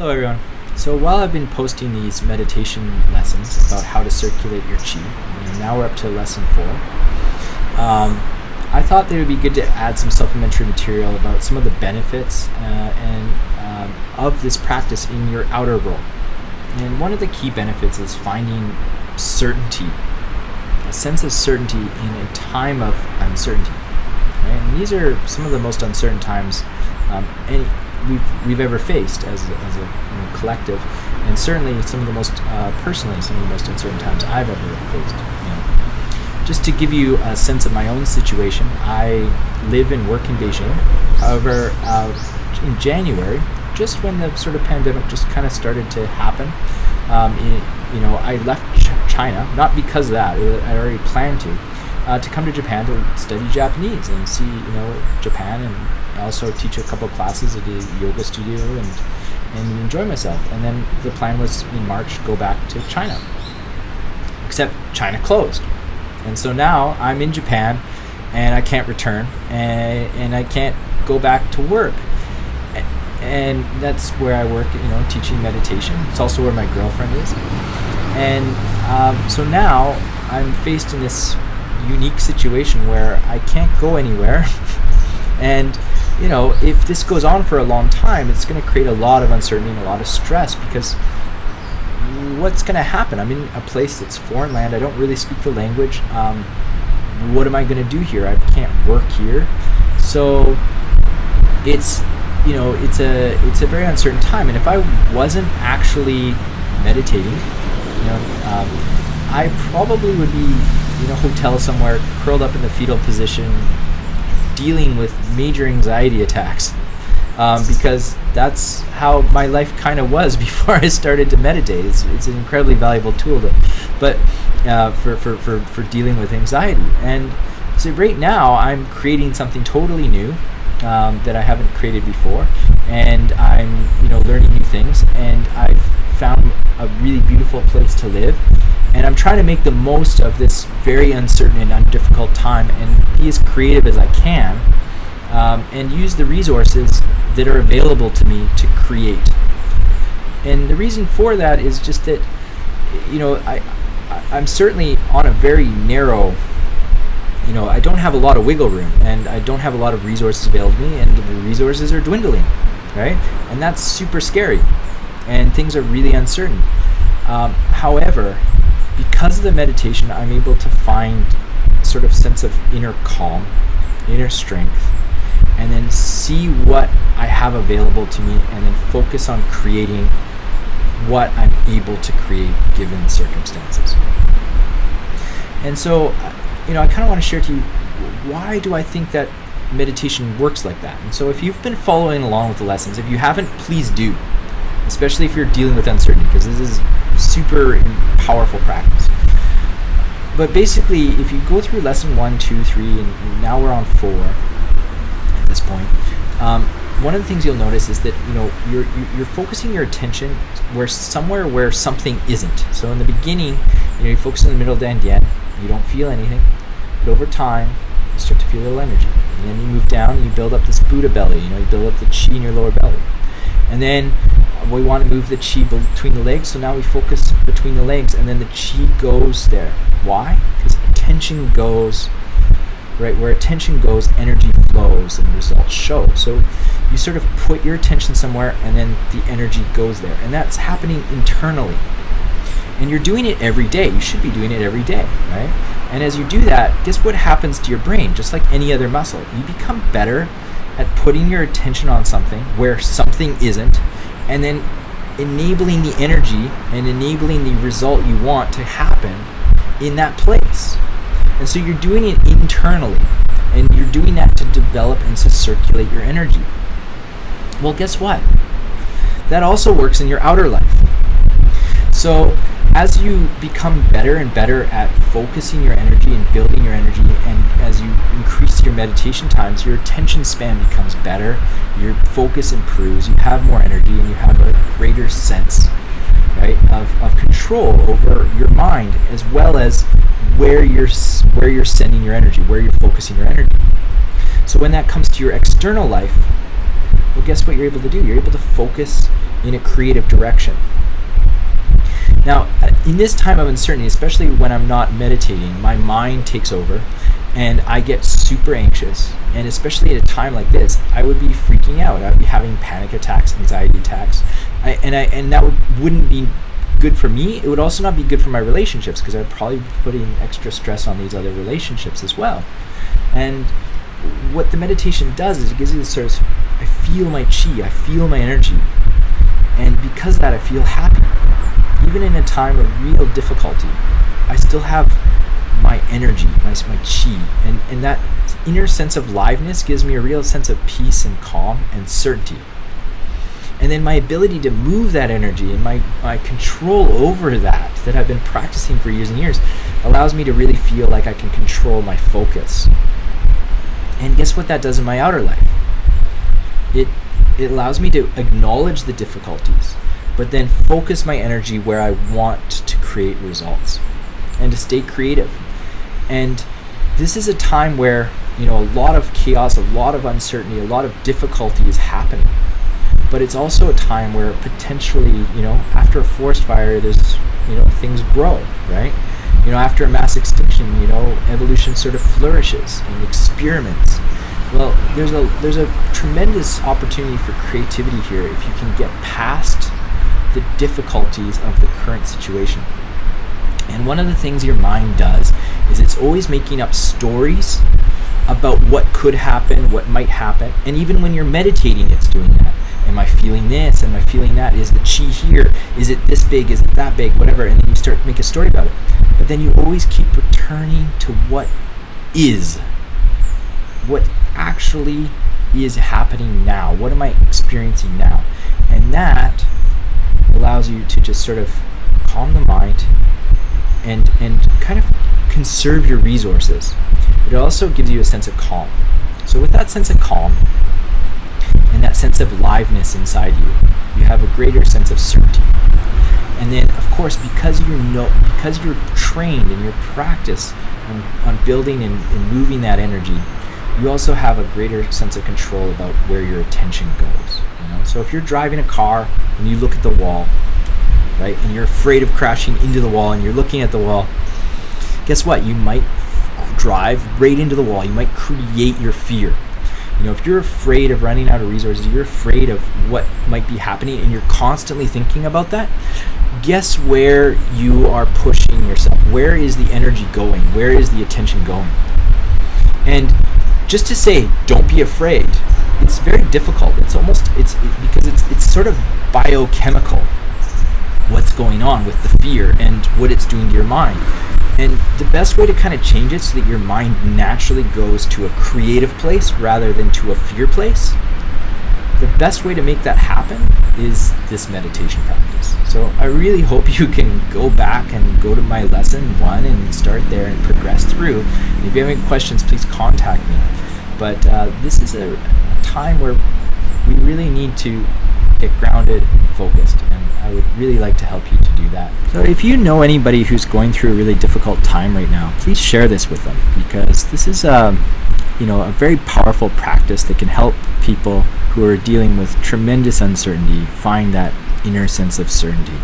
Hello everyone. So while I've been posting these meditation lessons about how to circulate your chi, now we're up to lesson 4, I thought that it would be good to add some supplementary material about some of the benefits of this practice in your outer world. And one of the key benefits is finding certainty, a sense of certainty in a time of uncertainty. Right? And these are some of the most uncertain times we've ever faced as a collective, and certainly some of the most personally some of the most uncertain times I've ever faced. Just to give you a sense of my own situation, I live and work in Beijing. However, in January, just when the sort of pandemic just kind of started to happen, I left China, not because of that. I already planned to come to Japan to study Japanese and see Japan, and also teach a couple of classes at a yoga studio and enjoy myself. And then the plan was in March go back to China, except China closed, and so now I'm in Japan and I can't return and I can't go back to work. And that's where I work, teaching meditation. It's also where my girlfriend is. And so now I'm faced in this unique situation where I can't go anywhere. And, if this goes on for a long time, it's going to create a lot of uncertainty and a lot of stress, because what's going to happen? I'm in a place that's foreign land. I don't really speak the language. What am I going to do here? I can't work here. So it's a very uncertain time. And if I wasn't actually meditating, I probably would be in a hotel somewhere, curled up in the fetal position, dealing with major anxiety attacks, because that's how my life kind of was before I started to meditate. It's an incredibly valuable tool for dealing with anxiety. And so right now I'm creating something totally new that I haven't created before, and I'm learning new things, and I've found a really beautiful place to live, and I'm trying to make the most of this very uncertain and difficult time and be as creative as I can, and use the resources that are available to me to create. And the reason for that is just that I'm certainly on a very narrow, I don't have a lot of wiggle room, and I don't have a lot of resources available to me, and the resources are dwindling, right? And that's super scary, and things are really uncertain. However, because of the meditation, I'm able to find sort of sense of inner calm, inner strength, and then see what I have available to me, and then focus on creating what I'm able to create given the circumstances. And so, I kind of want to share to you, why do I think that meditation works like that? And so if you've been following along with the lessons, if you haven't, please do, especially if you're dealing with uncertainty, because this is super powerful practice. But basically, if you go through lesson 1, 2, 3, and now we're on 4 at this point, one of the things you'll notice is that you're focusing your attention where something isn't. So in the beginning, you focus in the middle of Dandian, you don't feel anything, but over time you start to feel a little energy, and then you move down and you build up this Buddha belly. You build up the chi in your lower belly, and then we want to move the chi between the legs, so now we focus between the legs, and then the chi goes there. Why? Because attention goes right where attention goes, energy flows and results show. So you sort of put your attention somewhere, and then the energy goes there, and that's happening internally. And you're doing it every day. You should be doing it every day, right? And as you do that, guess what happens to your brain? Just like any other muscle, you become better at putting your attention on something where something isn't, and then enabling the energy and enabling the result you want to happen in that place. And so you're doing it internally, and you're doing that to develop and to circulate your energy. Well, guess what? That also works in your outer life. So as you become better and better at focusing your energy and building your energy, and as you increase your meditation times, your attention span becomes better, your focus improves, you have more energy, and you have a greater sense, right, of control over your mind, as well as where you're sending your energy, where you're focusing your energy. So when that comes to your external life, well, well, guess what you're able to do? You're able to focus in a creative direction. Now, in this time of uncertainty, especially when I'm not meditating, my mind takes over and I get super anxious. And especially at a time like this, I would be freaking out. I would be having panic attacks, anxiety attacks. And that wouldn't be good for me. It would also not be good for my relationships, because I'd probably be putting extra stress on these other relationships as well. And what the meditation does is it gives you this sort of, I feel my chi, I feel my energy. And because of that, I feel happy. Even in a time of real difficulty, I still have my energy, my chi. And that inner sense of liveness gives me a real sense of peace and calm and certainty. And then my ability to move that energy and my control over that I've been practicing for years and years allows me to really feel like I can control my focus. And guess what that does in my outer life? It allows me to acknowledge the difficulties, but then focus my energy where I want to create results and to stay creative. And this is a time where, a lot of chaos, a lot of uncertainty, a lot of difficulty is happening. But it's also a time where potentially, after a forest fire, there's, things grow, right? After a mass extinction, evolution sort of flourishes and experiments. Well, there's a tremendous opportunity for creativity here if you can get past the difficulties of the current situation. And one of the things your mind does is it's always making up stories about what could happen, what might happen. And even when you're meditating, it's doing that. Am I feeling this? Am I feeling that? Is the chi here? Is it this big? Is it that big? Whatever. And then you start to make a story about it. But then you always keep returning to what is. What actually is happening now. What am I experiencing now? And that allows you to just sort of calm the mind and kind of conserve your resources. But it also gives you a sense of calm. So with that sense of calm and that sense of liveness inside you, you have a greater sense of certainty. And then, of course, because you're trained in your practice on building and moving that energy, you also have a greater sense of control about where your attention goes. So if you're driving a car and you look at the wall, right, and you're afraid of crashing into the wall and you're looking at the wall, guess what? You might drive right into the wall. You might create your fear. If you're afraid of running out of resources, you're afraid of what might be happening, and you're constantly thinking about that, guess where you are pushing yourself? Where is the energy going? Where is the attention going? And just to say, don't be afraid, it's very difficult. It's because it's sort of biochemical what's going on with the fear and what it's doing to your mind. And the best way to kind of change it so that your mind naturally goes to a creative place rather than to a fear place, the best way to make that happen is this meditation practice. So I really hope you can go back and go to my lesson 1 and start there and progress through. And if you have any questions, please contact me. But this is a time where we really need to get grounded and focused, and I would really like to help you to do that. So if you know anybody who's going through a really difficult time right now, please share this with them, because this is a very powerful practice that can help people who are dealing with tremendous uncertainty find that inner sense of certainty.